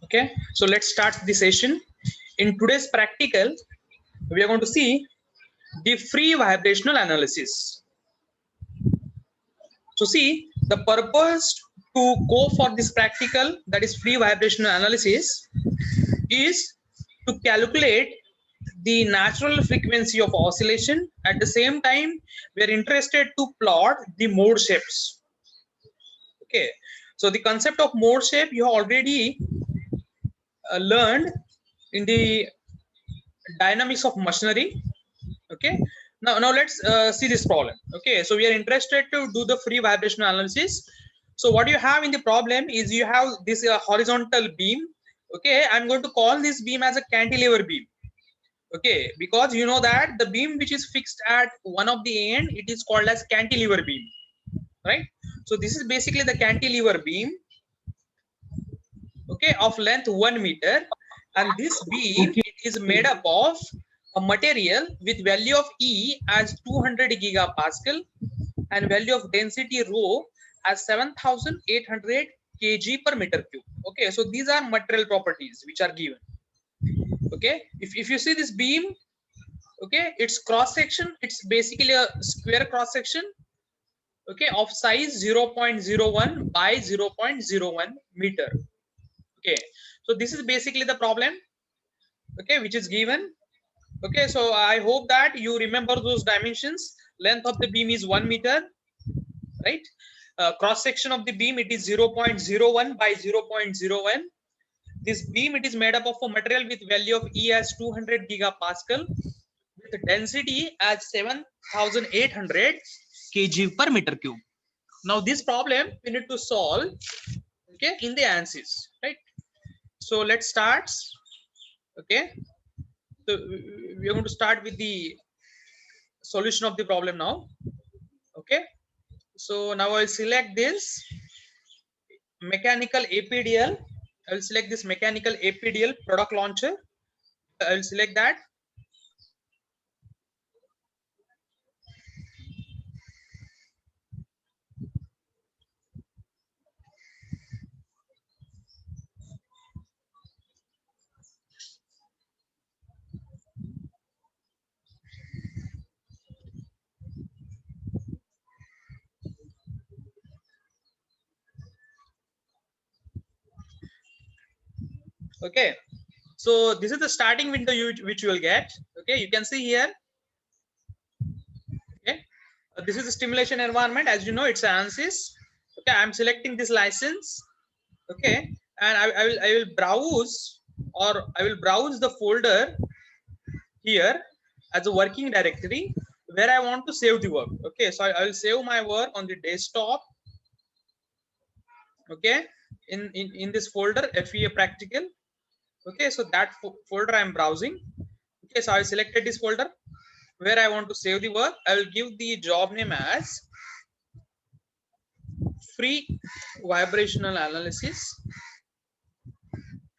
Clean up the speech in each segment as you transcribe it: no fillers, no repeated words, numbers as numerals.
Okay, so let's start the session. In today's practical, we are going to see the free vibrational analysis. So see, the purpose to go for this practical, that is free vibrational analysis, is to calculate the natural frequency of oscillation. At the same time, we are interested to plot the mode shapes. Okay, so the concept of mode shape you have already learned in the dynamics of machinery. Okay, now let's see this problem. Okay, so we are interested to do the free vibrational analysis. So what you have in the problem is you have this horizontal beam. Okay, I'm going to call this beam as a cantilever beam. Okay, because you know that the beam which is fixed at one of the end, it is called as cantilever beam, right? So this is basically the cantilever beam, okay, of length 1 meter, and this beam, it is made up of a material with value of E as 200 gigapascal and value of density rho as 7800 kg per meter cube. Okay, so these are material properties which are given. Okay, if you see this beam, okay, its cross section, it's basically a square cross section, okay, of size 0.01 by 0.01 meter. Okay, so this is basically the problem, okay, which is given. Okay, so I hope that you remember those dimensions. Length of the beam is 1 meter, right? Cross section of the beam, it is 0.01 by 0.01. This beam, it is made up of a material with value of E as 200 gigapascal with density as 7800 kg per meter cube. Now this problem we need to solve, okay, in the ANSYS, right? So let's start. Okay, so we are going to start with the solution of the problem now. Okay, so now I'll select this mechanical APDL. I'll select this mechanical APDL product launcher. I'll select that. Okay, so this is the starting window which you will get. Okay, you can see here. Okay, this is the stimulation environment. As you know, it's ANSYS. Okay, I'm selecting this license. Okay, and I will browse, or I will browse the folder here as a working directory where I want to save the work. Okay, so I will save my work on the desktop. Okay, in this folder FEA practical. Okay, so that folder I'm browsing. Okay, so I selected this folder where I want to save the work. I will give the job name as free vibrational analysis.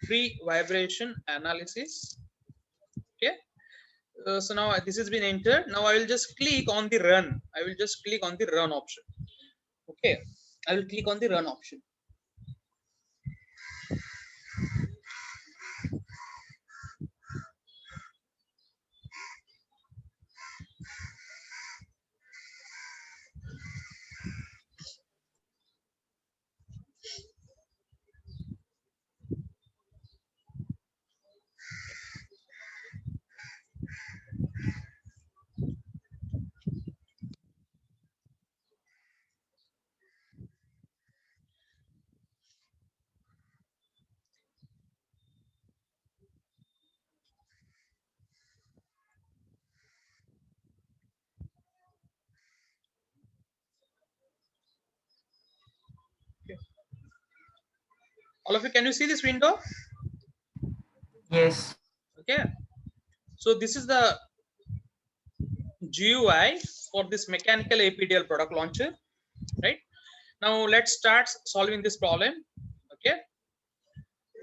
Free vibration analysis. Okay, so now this has been entered. Now I will just click on the run. I will just click on the run option. Okay, I will click on the run option. Okay. All of you, can you see this window? Yes. Okay, so this is the GUI for this mechanical APDL product launcher, right? Now let's start solving this problem. Okay,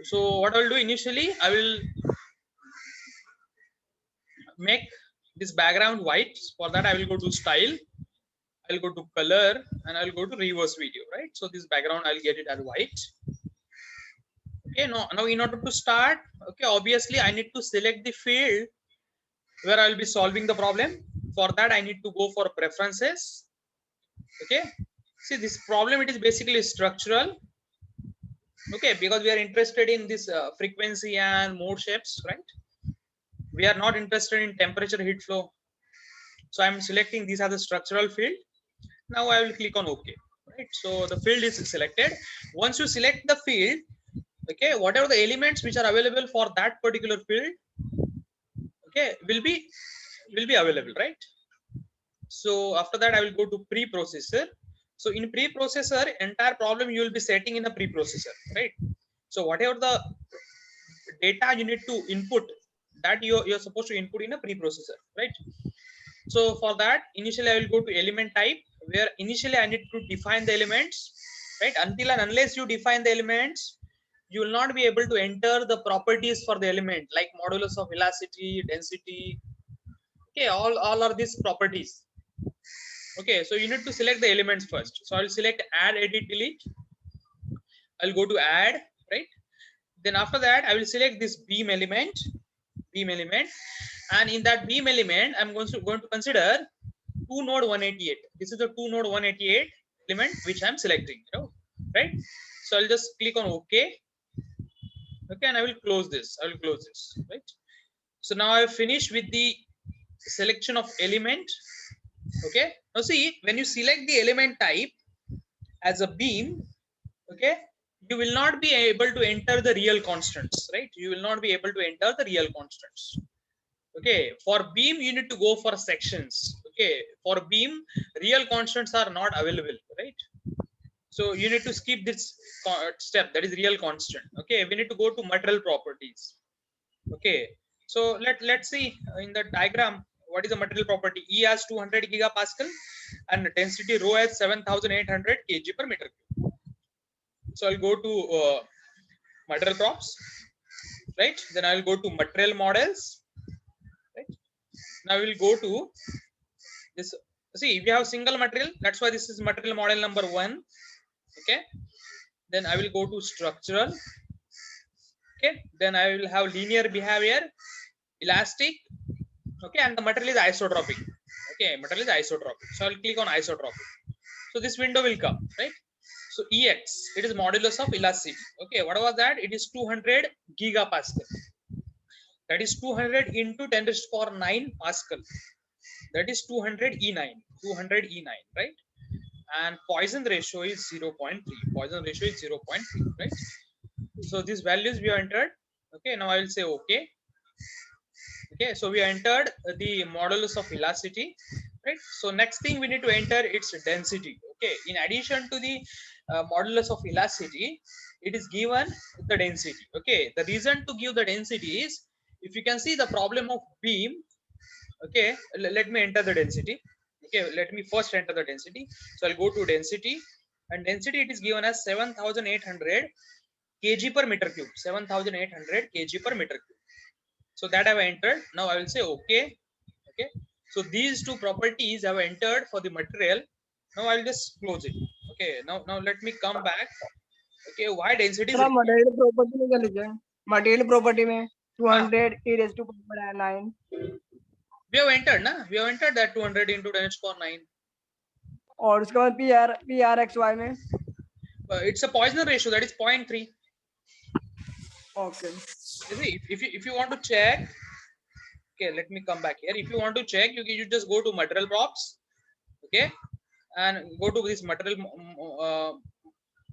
so what I will do initially, I will make this background white. For that I will go to style, I'll go to color, and I'll go to reverse video, right? So this background I'll get it as white. Okay, now in order to start, okay, obviously I need to select the field where I will be solving the problem. For that, I need to go for preferences. Okay, see this problem, it is basically structural. Okay, because we are interested in this frequency and mode shapes, right? We are not interested in temperature, heat flow. So I'm selecting these are the structural field. Now I will click on OK. Right, so the field is selected. Once you select the field, okay, whatever the elements which are available for that particular field, okay, will be available, right? So after that, I will go to preprocessor. So in preprocessor, entire problem you will be setting in a preprocessor, right? So whatever the data you need to input, that you're supposed to input in a preprocessor, right? So for that, initially I will go to element type, where initially I need to define the elements, right? Until and unless you define the elements, you will not be able to enter the properties for the element, like modulus of velocity, density. Okay, all are these properties. Okay, so you need to select the elements first. So I'll select add, edit, delete. I'll go to add, right? Then after that, I will select this beam element, and in that beam element, I'm going to consider two node 188. This is the two node 188 element which I'm selecting, right? So I'll just click on OK. Okay, and I will close this. I will close this, right? So now I've finished with the selection of element. Okay, now see, when you select the element type as a beam, okay, you will not be able to enter the real constants, right? You will not be able to enter the real constants. Okay, for beam you need to go for sections. Okay, for beam real constants are not available, right? So you need to skip this step, that is real constant. Okay, we need to go to material properties. Okay, so let's see in the diagram what is the material property. E has 200 gigapascal and density rho as 7800 kg per meter cube. So I'll go to material props, right? Then I'll go to material models, right? Now we'll go to this. See, if you have single material, that's why this is material model number 1. Okay, then I will go to structural. Okay, then I will have linear behavior, elastic. Okay, and the material is isotropic. Okay, material is isotropic, so I'll click on isotropic. So this window will come, right? So Ex, it is modulus of elasticity. Okay, what was that? It is 200 gigapascal. That is 200 into 10 raised to the power 9 pascal. That is 200 E9, 200 E9, right? And Poisson ratio is 0.3. Poisson ratio is 0.3, right? So these values we have entered. Okay, now I will say okay. Okay, so we entered the modulus of elasticity, right? So next thing we need to enter its density. Okay, in addition to the modulus of elasticity, it is given the density. Okay, the reason to give the density is, if you can see the problem of beam. Okay, let me enter the density. Okay, let me first enter the density. So I'll go to density, and density it is given as 7800 kg per meter cube. 7800 kg per meter cube. So that I've entered. Now I will say okay. Okay, so these two properties have entered for the material. Now I'll just close it. Okay, now let me come back. Okay, why density is required? Material property में क्या लिखे? Material property में 200 e raised to power 9. We have entered, na? We have entered that 200 into 10 to the power 9. और उसके बाद PR XY में It's a Poisson ratio, that is 0.3. okay. You see, if you want to check, okay, let me come back here. If you want to check, you just go to material props, okay, and go to this material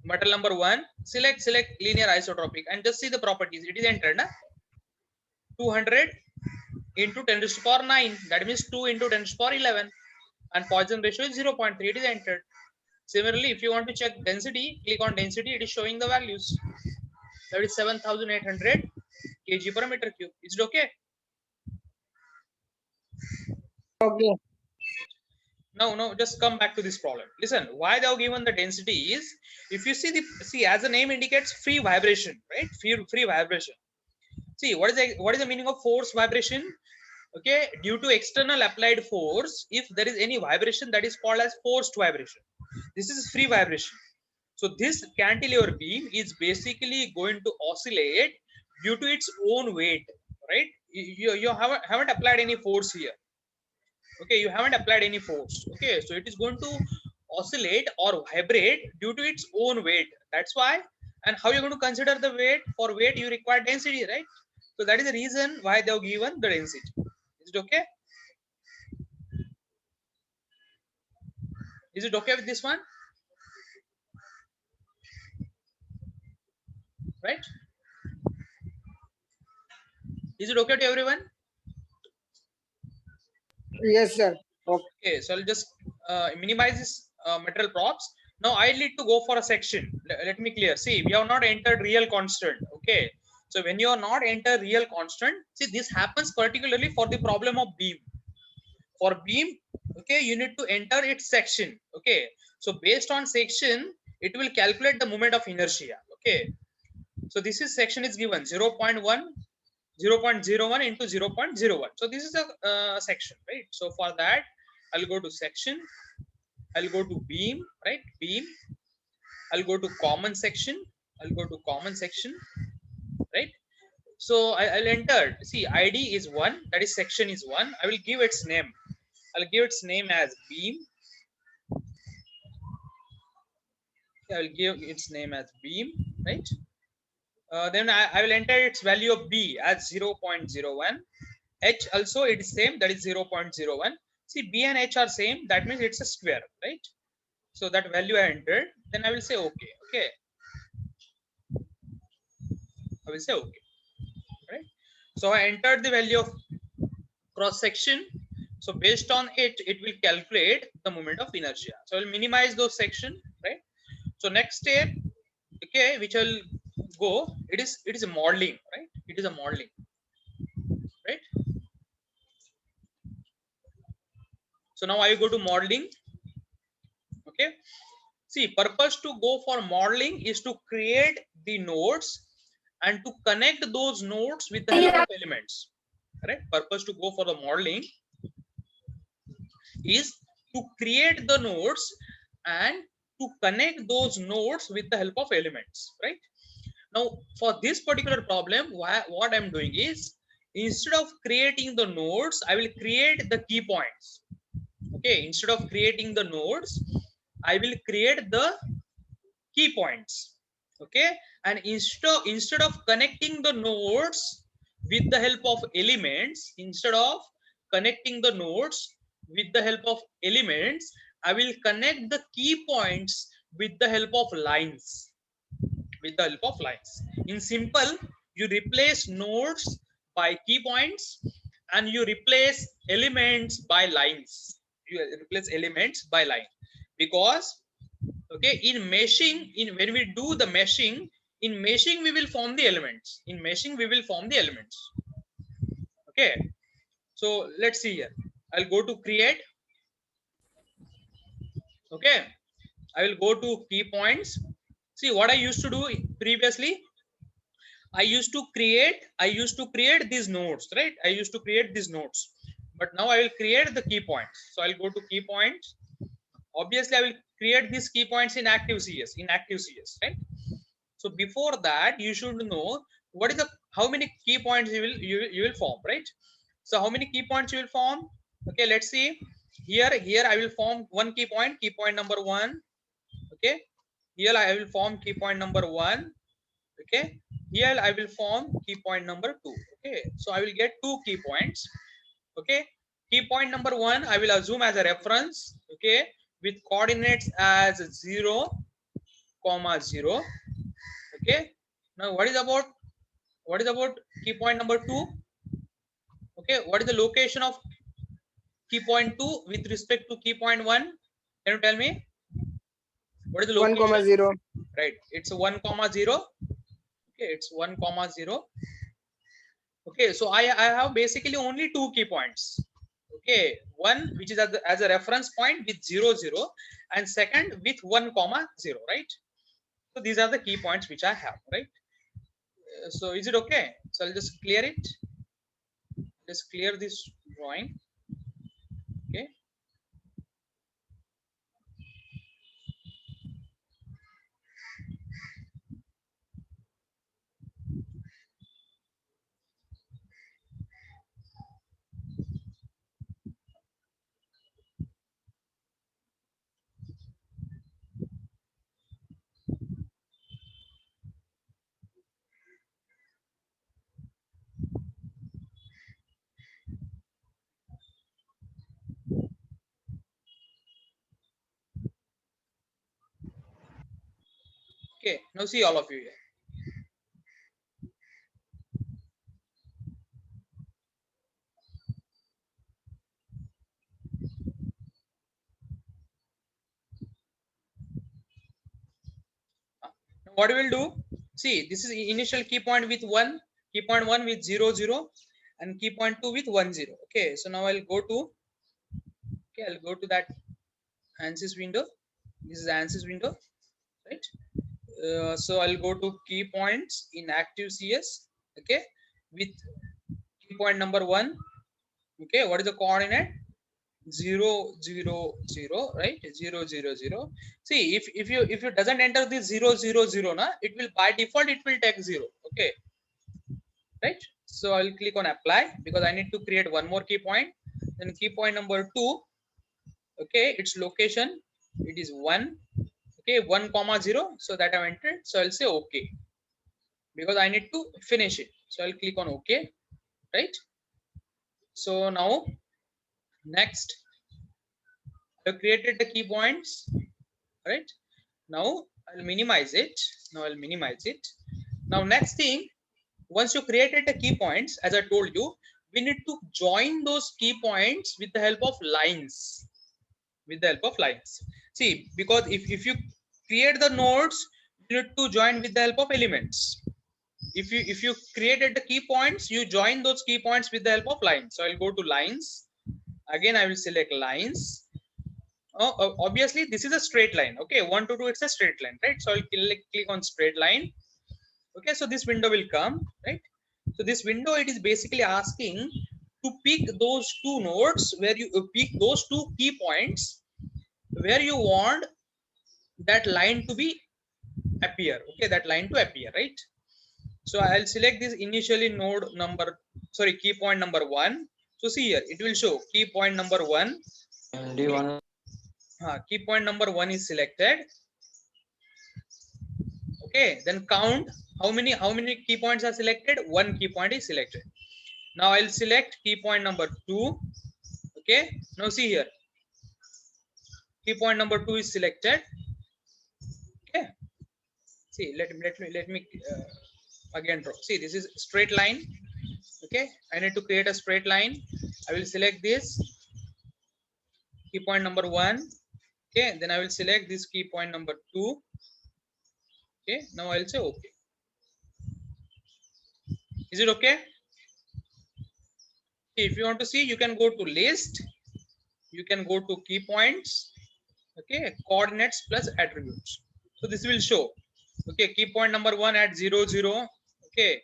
number 1. Select linear isotropic and just see the properties. It is entered, na? 200 into 10 raised to the power 9. That means 2 into 10 raised to the power 11, and Poisson ratio is 0.3. It is entered. Similarly, if you want to check density, click on density. It is showing the values. That is 7800 kg per meter cube. Is it okay? Okay. Now just come back to this problem. Listen, why they have given the density is, if you see as the name indicates, free vibration, right? Free vibration. See, what is the meaning of force vibration? Okay, due to external applied force, if there is any vibration, that is called as forced vibration. This is free vibration. So this cantilever beam is basically going to oscillate due to its own weight, right? You haven't applied any force here. Okay, you haven't applied any force. Okay, so it is going to oscillate or vibrate due to its own weight. That's why. And how you're going to consider the weight? For weight you require density, right? So that is the reason why they have given the density. Is it okay? Is it okay with this one? Right? Is it okay to everyone? Yes, sir. Okay. Okay, so I'll just minimize this material props. Now I need to go for a section. Let me clear. See, we have not entered real constant. Okay, so when you are not enter real constant, see, this happens particularly for the problem of beam. For beam, okay, you need to enter its section. Okay, so based on section, it will calculate the moment of inertia. Okay, so this is section is given 0.1 0.01 into 0.01. So this is a section, right? So for that, I'll go to section, I'll go to beam, right? Beam, I'll go to common section, I'll go to common section, right? So I'll enter, see, ID is 1, that is section is 1. I will give its name. I'll give its name as beam. I'll give its name as beam, right? Then I will enter its value of B as 0.01. H also it is same, that is 0.01. See, B and H are same, that means it's a square, right? So that value I entered, then I will say okay. Okay, I will say okay, right? So I entered the value of cross section. So based on it, it will calculate the moment of inertia. So I will minimize those section, right? So next step, okay, which I'll go, it is a modeling, right? It is a modeling, right? So now I go to modeling. Okay, see, purpose to go for modeling is to create the nodes and to connect those nodes with the help of elements, right? Purpose to go for the modeling is to create the nodes and to connect those nodes with the help of elements, right? Now for this particular problem, what I'm doing is, instead of creating the nodes, I will create the key points. Okay, instead of creating the nodes, I will create the key points. Okay, and instead of connecting the nodes with the help of elements, instead of connecting the nodes with the help of elements, I will connect the key points with the help of lines. With the help of lines, in simple, you replace nodes by key points and you replace elements by lines. You replace elements by line, because okay, in meshing, in when we do the meshing, in meshing we will form the elements, in meshing we will form the elements. Okay, so let's see here. I'll go to create. Okay, I will go to key points. See, what I used to do previously, I used to create these nodes, right? I used to create these nodes, but now I will create the key points. So I'll go to key points. Obviously I will create these key points in active CS, right? So before that, you should know what is the, how many key points you will form, right? So how many key points you will form? Okay, let's see. Here I will form one key point number 1. Okay, here I will form key point number 1. Okay, here I will form key point number 2. Okay, so I will get 2 key points. Okay, key point number 1 I will assume as a reference. Okay, with coordinates as 0, 0. Okay, now what is about key point number 2? Okay, what is the location of key point 2 with respect to key point 1? Can you tell me what is the 1, location? 0. Right, it's 1, 0. Okay, it's 1, 0. Okay, so I have basically only 2 key points. Okay, one which is as a reference point with 0, 0, and second with 1, 0, right? So these are the key points which I have, right? So is it okay? So I'll just clear it. Just clear this drawing. Okay, Okay, now see all of you here. Now what we will do, see, this is initial key point with 1, key point 1 with 0 0, and key point 2 with 1 0. Okay, so now I'll go to, okay, I'll go to that ANSYS window. This is ANSYS window, right? So I'll go to key points in active CS. Okay, with key point number 1. Okay, what is the coordinate? 0 0 0, right? 0 0 0. See, if you doesn't enter this 0 0 0 na, it will by default it will take 0. Okay, right? So I'll click on apply because I need to create one more key point. Then key point number 2, okay, its location, it is 1. Okay, 1 comma 0, so that I've entered. So I'll say okay because I need to finish it. So I'll click on okay, right? So now next, I've created the key points, right? Now I'll minimize it. Now next thing, once you created the key points, as I told you, we need to join those key points with the help of lines. See, because if you create the nodes, you need to join with the help of elements. If you created the key points, you join those key points with the help of lines. So I'll go to lines. Again, I will select lines. Obviously this is a straight line. Okay, 1 to 2, it's a straight line, right? So I'll click on straight line. Okay, so this window will come, right? So this window, it is basically asking to pick those two nodes where you pick those two key points where you want that line to be appear. Okay, that line to appear, right? So I'll select this initially node number, sorry, key point number 1. So see here, it will show key point number 1. Key point number 1 is selected. Okay, then count how many key points are selected. 1 key point is selected. Now I'll select key point number 2. Okay, now see here, key point number 2 is selected. Okay, see, let me again draw. See, this is straight line. Okay, I need to create a straight line. I will select this key point number 1. Okay, then I will select this key point number 2. Okay, now I'll say okay. Is it okay? If you want to see, you can go to list, you can go to key points. Okay, coordinates plus attributes. So this will show. Okay, key point number 1 at 0 0. Okay,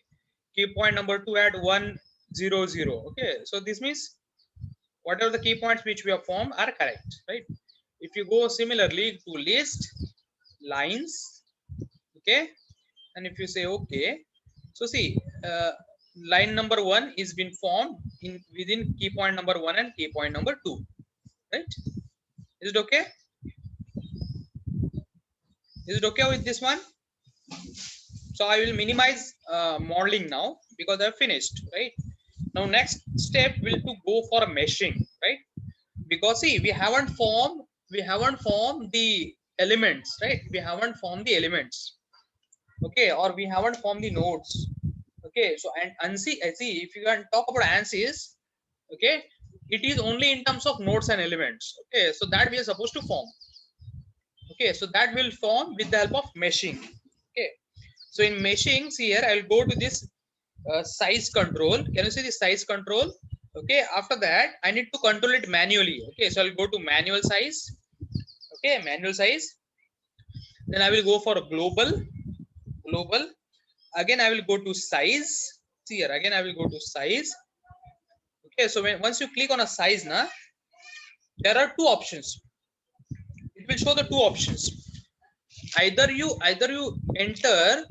key point number 2 at 1 0 0. Okay, so this means whatever the key points which we have formed are correct, right? If you go similarly to list, lines, okay, and if you say okay, so see, line number 1 is been formed in within key point number 1 and key point number 2, right? Is it okay? Is it okay with this one? So I will minimize modeling now because I've finished, right? Now next step will to go for meshing, right? Because see, we haven't formed the elements, right? We haven't formed the elements. Okay, or we haven't formed the nodes. Okay, so and ANSYS, see, if you can talk about ANSYS, okay, it is only in terms of nodes and elements. Okay, so that we are supposed to form. Okay, so that will form with the help of meshing. Okay, so in meshing, see here, I'll go to this size control. Can you see the size control? Okay, after that I need to control it manually. Okay, so I'll go to manual size. Okay, manual size. Then I will go for global. Again I will go to size. See here, again I will go to size. Okay, so once you click on a size na, there are two options. It will show the two options. Either you enter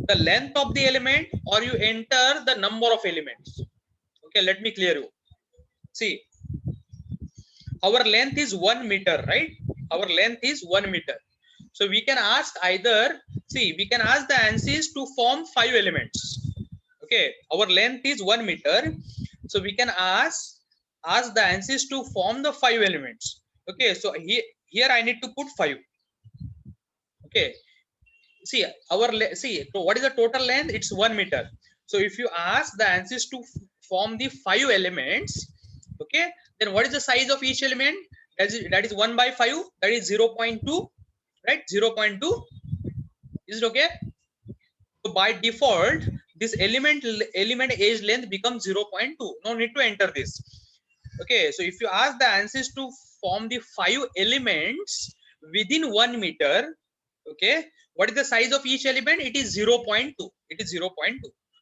the length of the element or you enter the number of elements. Okay, let me clear you. See, our length is 1 meter, right? Our length is 1 meter. So we can ask either, see, we can ask the ANSYS to form 5 elements. Okay, our length is 1 meter. So we can ask the ANSYS to form the 5 elements. Okay, so here I need to put 5. Okay, see see, so what is the total length? It's 1 meter. So if you ask the answers to form the 5 elements, okay, then what is the size of each element? That is 1 by 5, that is 0.2, right? 0.2. Is it okay? So by default, this element edge length becomes 0.2. No need to enter this. Okay, so if you ask the answers to form the 5 elements within 1 meter, okay, what is the size of each element? It is 0.2. It is 0.2.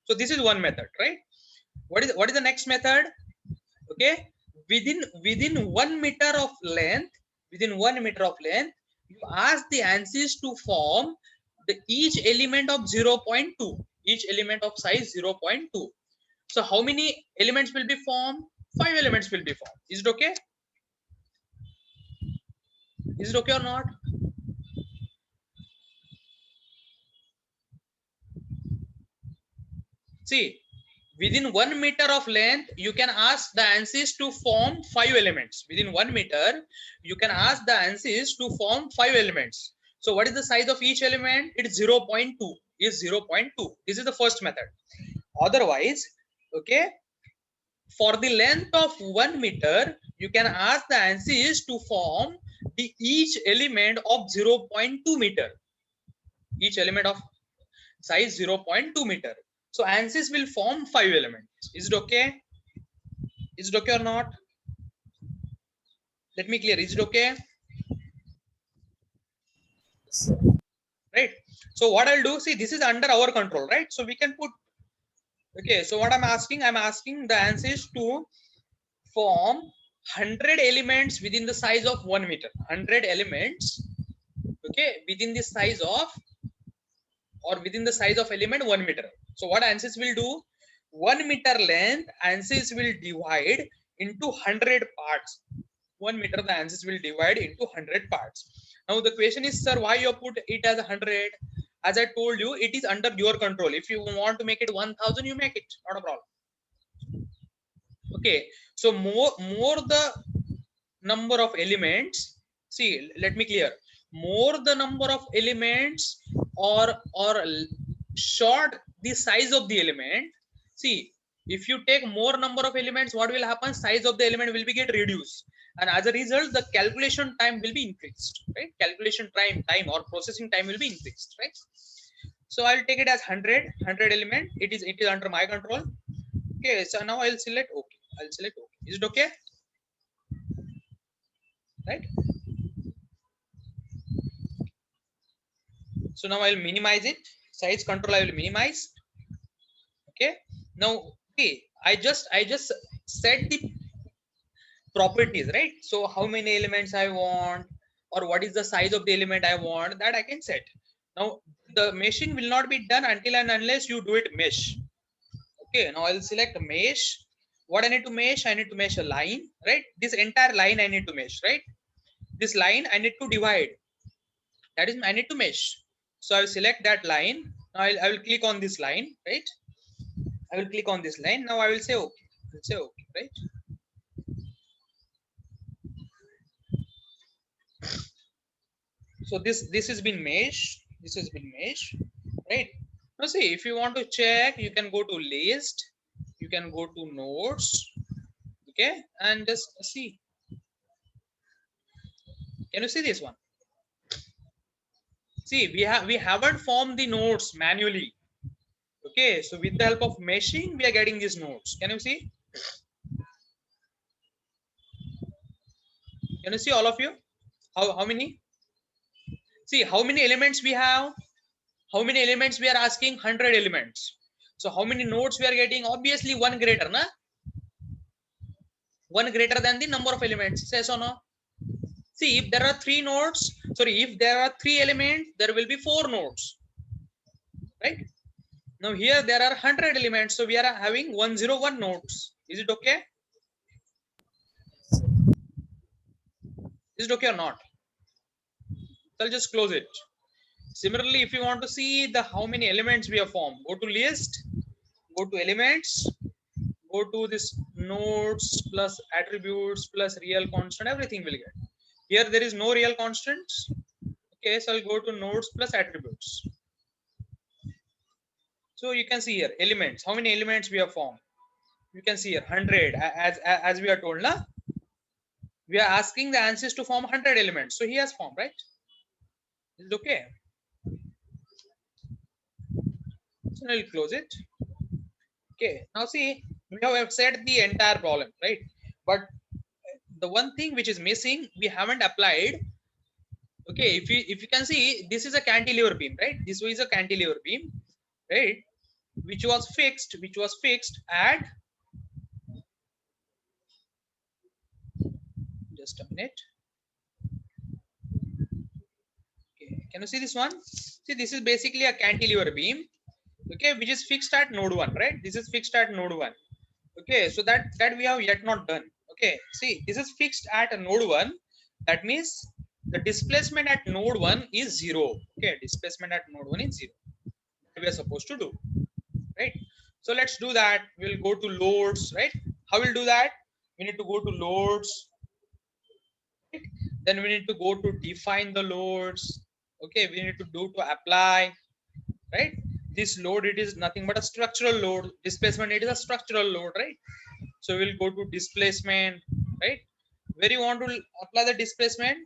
So this is one method, right? What is the next method? Okay, within 1 meter of length, within 1 meter of length, you ask the answers to form the each element of 0.2, each element of size 0.2. So how many elements will be formed? 5 elements will be formed. Is it okay? Is it okay or not? See, within 1 meter of length, you can ask the answers to form 5 elements. Within 1 meter, you can ask the answers to form 5 elements. So what is the size of each element? It is 0.2. Is 0.2. This is the first method. Otherwise, okay, for the length of 1 meter, you can ask the answers to form the each element of 0.2 meter. Each element of size 0.2 meter. So answers will form 5 elements. Is it okay? Is it okay or not? Let me clear. Is it okay? Right. So what I'll do, see, this is under our control, right? So we can put, okay, so what I'm asking the answers to form 100 elements within the size of 1 meter. 100 elements, okay, within the size of, or within the size of element 1 meter. So what answers will do? 1 meter length, answers will divide into 100 parts. 1 meter, the answers will divide into 100 parts. Now the question is, sir, why you put it as 100? As I told you, it is under your control. If you want to make it 1000, you make it, not a problem. Okay, so more the number of elements. See, let me clear. More the number of elements, or short the size of the element. See, if you take more number of elements, what will happen? Size of the element will be get reduced, and as a result, the calculation time will be increased. Right? Calculation time or processing time will be increased. Right? So I'll take it as 100 element. It is under my control. Okay. So now I'll select OK. I'll select OK. Is it okay? Right? So now I'll minimize it. Size control I will minimize. Okay. Now, okay, I just set the properties, right? So how many elements I want, or what is the size of the element I want, that I can set. Now the meshing will not be done until and unless you do it mesh. Okay. Now I'll select mesh. What I need to mesh? I need to mesh a line, right? This entire line I need to mesh, right? This line I need to divide. That is, I need to mesh. So I will select that line. Now I will click on this line, right? I will click on this line. Now I will say OK. I'll say OK, right? So this has been mesh. This has been mesh, right? Now see, if you want to check, you can go to list. You can go to nodes, okay, and just see. Can you see this one? See, we haven't formed the nodes manually. Okay, so with the help of meshing, we are getting these nodes. Can you see? Can you see, all of you? How many? See, how many elements we have? How many elements we are asking? 100 elements. So how many nodes we are getting? Obviously one greater, na? One greater than the number of elements. Yes or no? See, if there are 3 nodes, sorry, if there are 3 elements, there will be 4 nodes, right? Now here there are 100 elements, so we are having 101 nodes. Is it okay? Is it okay or not? So I'll just close it. Similarly, if you want to see the how many elements we have formed, go to list, go to elements, go to this nodes plus attributes plus real constant, everything will get. Here there is no real constants. Okay, so I'll go to nodes plus attributes. So you can see here elements, how many elements we have formed. You can see here 100 as we are told na, we are asking the answers to form 100 elements, so he has formed, right? Is it okay? So I'll close it. Okay, now see, we have set the entire problem, right? But the one thing which is missing, we haven't applied. Okay, if you can see, this is a cantilever beam, right? This is a cantilever beam, right? Which was fixed at, just a minute. Okay, can you see this one? See, this is basically a cantilever beam, okay, which is fixed at node 1, right? This is fixed at node 1. Okay, so that we have yet not done. Okay, see, this is fixed at a node 1. That means the displacement at node 1 is 0. Okay, displacement at node 1 is 0. We are supposed to do, right? So let's do that. We'll go to loads, right? How we'll do that? We need to go to loads, right? Then we need to go to define the loads. Okay, we need to do to apply, right? This load, it is nothing but a structural load. Displacement, it is a structural load, right? So we'll go to displacement, right? Where you want to apply the displacement?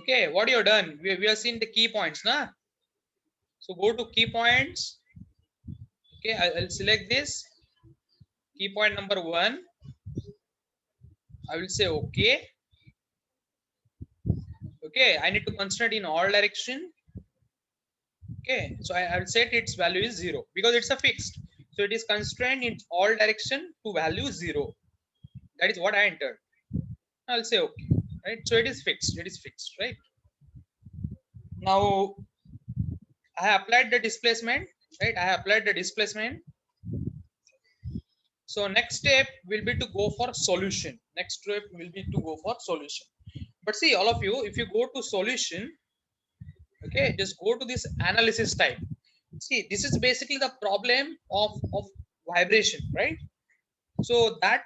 Okay, what you have done, we have seen the key points na. So go to key points. Okay, I'll select this key point number 1. I will say okay. Okay, I need to constrain in all direction. Okay, so I will set its value is 0 because it's a fixed, so it is constrained in all direction to value 0. That is what I entered. I'll say okay, right? So it is fixed, right? Now I have applied the displacement, right? I have applied the displacement. So next step will be to go for solution. Next step will be to go for solution. But see, all of you, if you go to solution, okay, just go to this analysis type. See, this is basically the problem of vibration, right? So that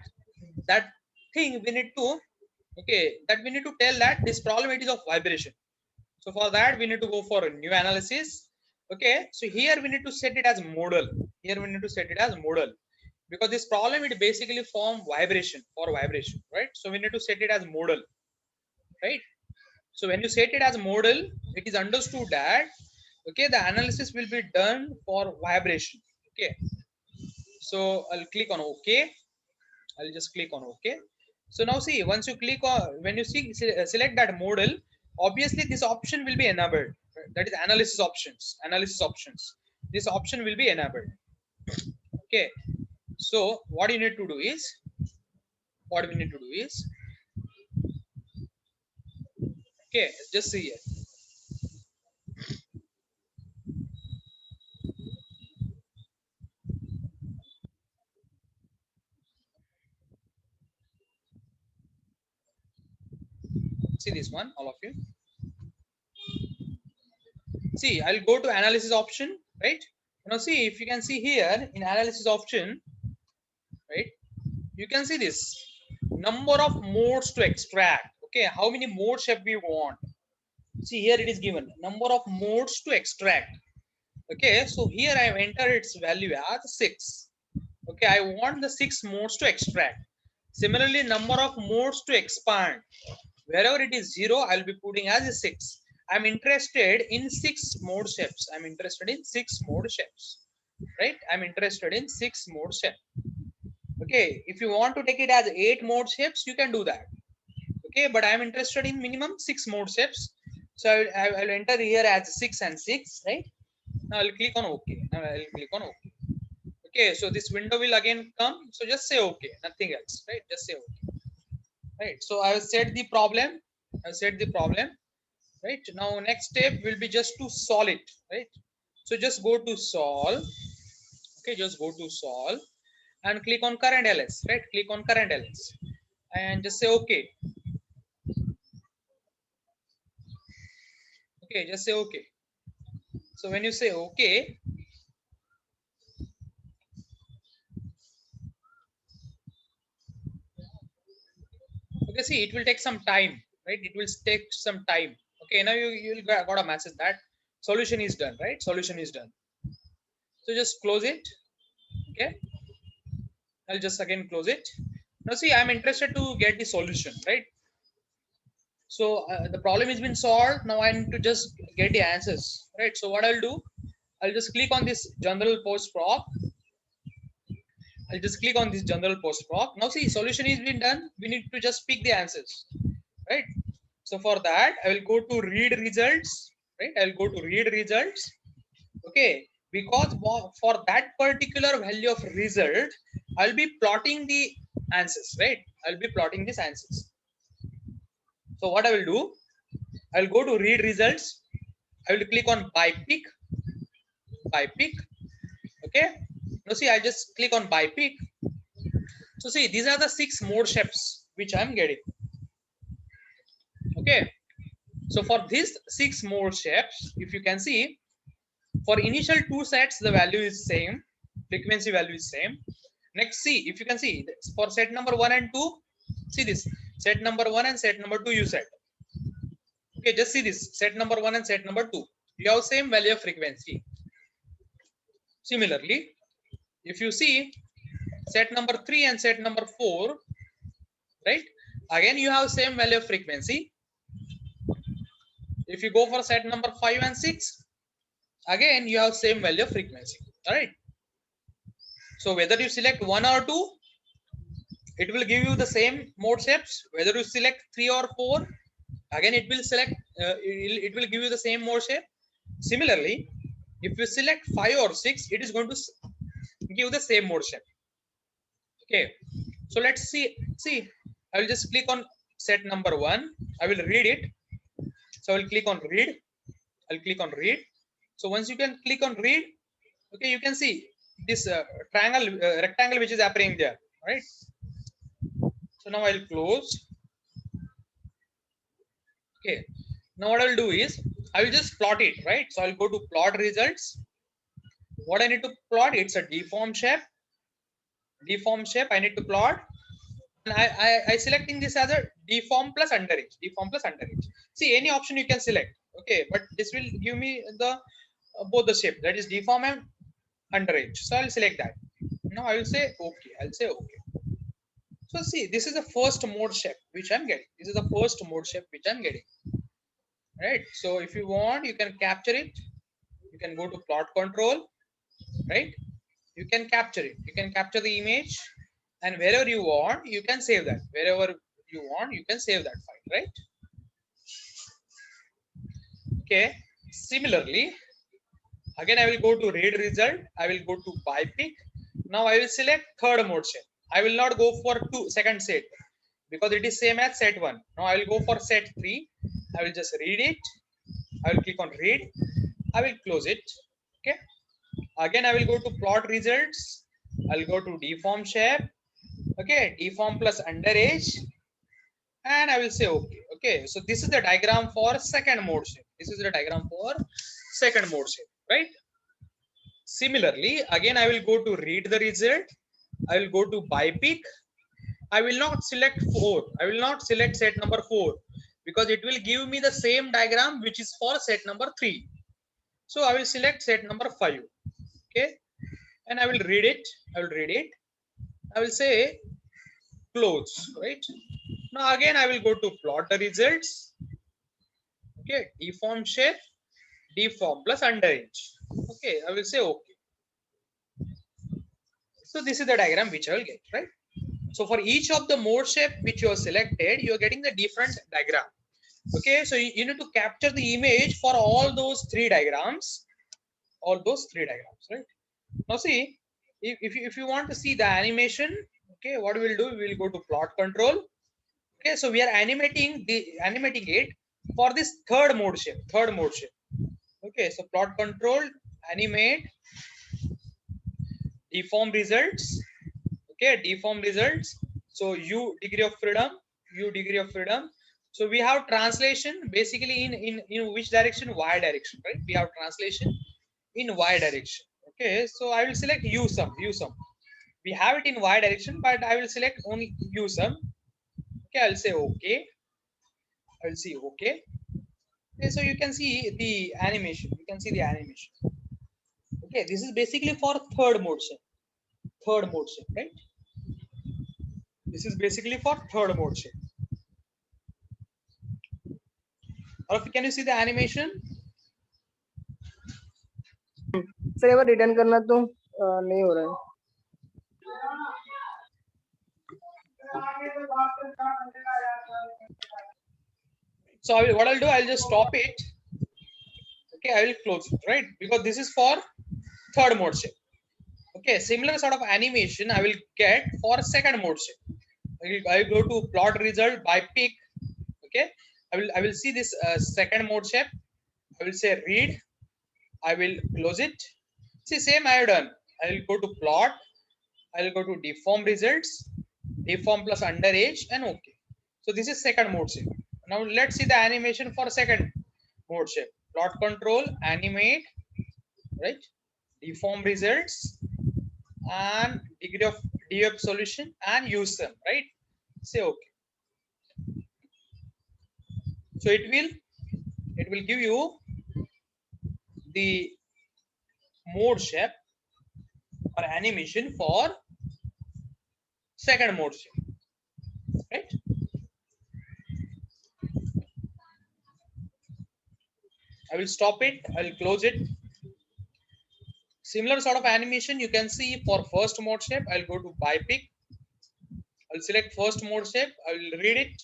thing we need to, okay, that we need to tell that this problem, it is of vibration. So for that we need to go for a new analysis. Okay, so here we need to set it as modal. Here we need to set it as modal because this problem, it basically form vibration, for vibration, right? So we need to set it as modal, right? So when you set it as modal, it is understood that, okay, the analysis will be done for vibration. Okay, so I'll click on okay. I'll just click on okay. So now see, once you click on, when you see select that model, obviously this option will be enabled, right? That is analysis options. Analysis options, this option will be enabled. Okay, so what you need to do is, what we need to do is, okay, just see here. See this one, all of you. See, I'll go to analysis option, right? Now see, if you can see here in analysis option, right, you can see this number of modes to extract. Okay, how many modes have we want? See here it is given number of modes to extract. Okay, so here I have entered its value as 6. Okay, I want the 6 modes to extract. Similarly, number of modes to expand, wherever it is 0, I'll be putting as a 6. I'm interested in 6 mode shapes. I'm interested in 6 mode shapes, right? I'm interested in 6 mode shape. Okay, if you want to take it as 8 mode shapes, you can do that. Okay, but I'm interested in minimum 6 mode shapes, so I'll enter here as 6 and 6, right? Now I'll click on okay. Now I'll click on okay. Okay, so this window will again come, so just say okay, nothing else, right? Just say okay, right? So I will set the problem. I'll set the problem, right? Now next step will be just to solve it, right? So just go to solve. Okay, just go to solve and click on current ls, right? Click on current ls and just say okay. Okay, just say okay. So when you say okay, okay, see, it will take some time, right? It will take some time. Okay, now you'll got a message that solution is done, right? Solution is done. So just close it. Okay, I'll just again close it. Now see, I'm interested to get the solution, right? So the problem has been solved. Now I need to just get the answers, right? So what I'll do, I'll just click on this general post proc. I'll just click on this general post proc. Now see, solution is been done. We need to just pick the answers, right? So for that, I will go to read results, right? I'll go to read results. Okay, because for that particular value of result, I'll be plotting the answers, right? I'll be plotting these answers. So what I will do, I'll go to read results. I will click on by pick. Okay, now see, I just click on by pick. So see, these are the 6 mode shapes which I'm getting. Okay, so for these 6 mode shapes, if you can see, for initial 2 sets the value is same, frequency value is same. Next, see, if you can see, for set number 1 and 2, see this set number 1 and set number 2 you set. Okay, just see this set number 1 and set number 2, you have same value of frequency. Similarly, if you see set number 3 and set number 4, right, again you have same value of frequency. If you go for set number 5 and 6, again you have same value of frequency. All right, so whether you select 1 or 2, it will give you the same mode shapes. Whether you select 3 or 4, again it will select it will give you the same mode shape. Similarly, if you select 5 or 6, it is going to give the same mode shape. Okay, so let's see, I will just click on set number 1. I will read it. So I will click on read. I'll click on read. So once you can click on read, okay, you can see this triangle rectangle which is appearing there, right? So now I'll close. Okay, now what I'll do is I will just plot it, right? So I'll go to plot results. What I need to plot, it's a deform shape. Deform shape I need to plot, and I selecting this as a deform plus underage. Deform plus underage. See, any option you can select. Okay, but this will give me the both the shape, that is deform and underage. So I'll select that. Now I will say okay. I'll say okay. So see, this is the first mode shape which I'm getting. This is the first mode shape which I'm getting. Right. So if you want, you can capture it. You can go to plot control. Right. You can capture it. You can capture the image, and wherever you want, you can save that. Wherever you want, you can save that file. Right. Okay. Similarly, again I will go to read result. I will go to by pick. Now I will select third mode shape. I will not go for second set because it is same as set 1. Now I will go for set 3. I will just read it. I will click on read. I will close it. Okay. Again I will go to plot results. I'll go to deform shape. Okay, deform plus underage, and I will say okay. Okay, so this is the diagram for second mode shape. This is the diagram for second mode shape, right? Similarly, again I will go to read the result. I will go to by pick. I will not select 4. I will not select set number 4 because it will give me the same diagram which is for set number 3. So I will select set number 5. Okay, and I will read it. I will read it. I will say close, right? Now again I will go to plot the results. Okay, deform shape, deform plus underage. Okay, I will say okay. So this is the diagram which I will get, right? So for each of the mode shape which you have selected, you are getting the different diagram. Okay, so you need to capture the image for all those 3 diagrams, right? Now see, if you want to see the animation, okay, what we will do, we will go to plot control. Okay, so we are animating it for this third mode shape. Okay, so plot control, animate, deform results. Okay, deform results. So u degree of freedom. So we have translation basically in which direction? Y direction, right? We have translation in Y direction. Okay, so I will select u sum. We have it in Y direction, but I will select only u sum. Okay, I'll say okay. I'll see okay. Okay, so you can see the animation. You can see the animation. Okay, this is basically for third mode shape. Third mode shape, right? This is basically for third mode shape. Or can you see the animation? Sir एक बार return करना तो नहीं हो रहा है. So what I'll do, I'll just stop it. Okay, I will close it, right? Because this is for third mode shape. Okay, similar sort of animation I will get for second mode shape. I will go to plot result by pick. Okay, I will see this second mode shape. I will say read. I will close it. See, same I have done. I will go to plot. I will go to deform results, deform plus underage, and okay. So this is second mode shape. Now let's see the animation for second mode shape. Plot control, animate, right? Deform results and degree of DF solution and use them, right? Say okay. So it will give you the mode shape or animation for second mode shape, right? I will stop it. I will close it. Similar sort of animation you can see for first mode shape. I'll go to by pick. I'll select first mode shape. I will read it.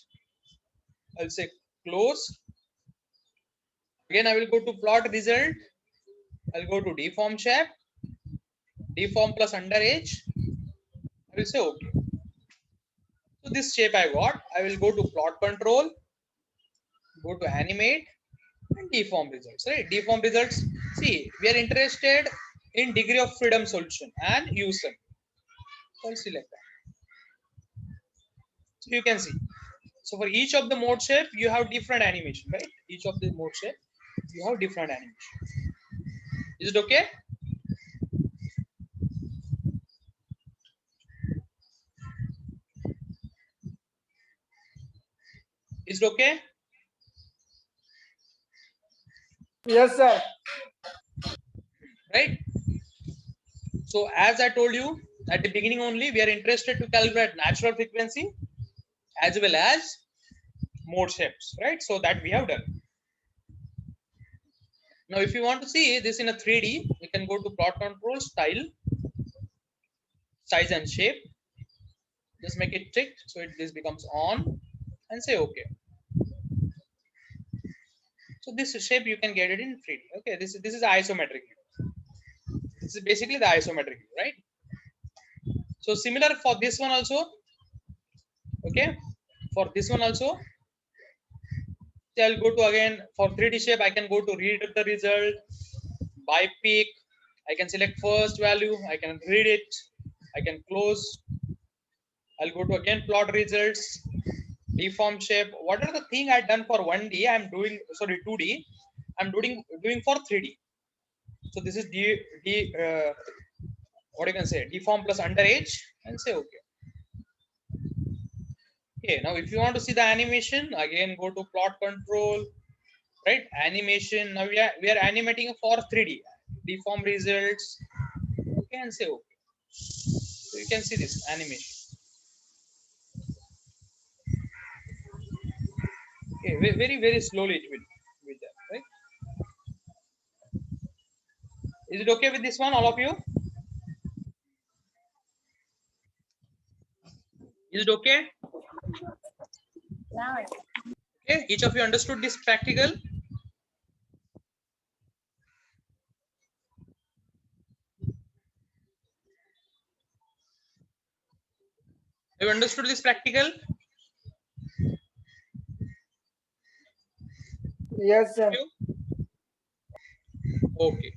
I'll say close. Again, I will go to plot result. I'll go to deform shape. Deform plus underage. I will say okay. So this shape I got. I will go to plot control. Go to animate and deform results. Right? Deform results. See, we are interested in degree of freedom solution and use them. So I'll select that. So you can see. So for each of the mode shape, you have different animation, right? Each of the mode shape, you have different animation. Is it okay? Is it okay? Yes, sir. Right? So as I told you at the beginning only, we are interested to calculate natural frequency as well as mode shapes, right? So that we have done. Now, if you want to see this in a 3D, you can go to plot control, style, size and shape. Just make it tick so this becomes on and say okay. So this shape you can get it in 3D. Okay, this is isometric view. This is basically the isometric view, right? So similar for this one also. Okay, for this one also, I'll go to again for 3D shape. I can go to read the result by pick. I can select first value. I can read it. I can close. I'll go to again plot results, deform shape. Whatever the thing I done for 1D, I'm doing 2D. I'm doing for 3D. So this is what you can say deform plus underage and say okay. Okay, now if you want to see the animation, again go to plot control, right? Animation. Now we are animating for 3D. Deform results. Okay, and say okay. So you can see this animation. Okay, very slowly it will with that, right? Is it okay with this one, all of you? Is it okay? Okay, each of you understood this practical? Have you understood this practical? Yes, sir. Okay.